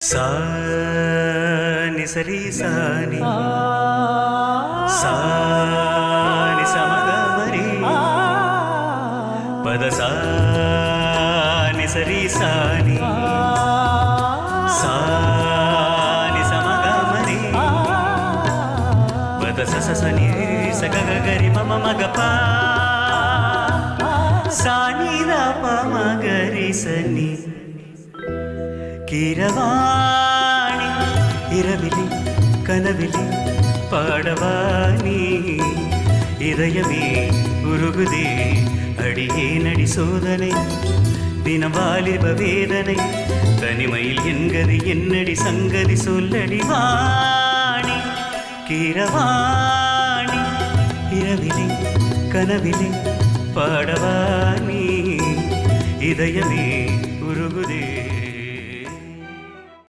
सा नि सरी सा नि सा नि स म ग म रि पद सा नि सरी सा नि सा नि स म ग म रि पद स स स नि स ग ग ग रि म म म ग प सा नि द प म ग रि स नि கீரவாணி இரவிலே கனவிலே பாடவாணி இதயமே உருகுதே அடியே நடி சோதனை தினம் வாலிப வேதனை தனிமையில் என்கதி என்னடி சங்கதி சொல்லடி வாணி கீரவாணி இரவிலே கனவிலே பாடவாணி இதயமே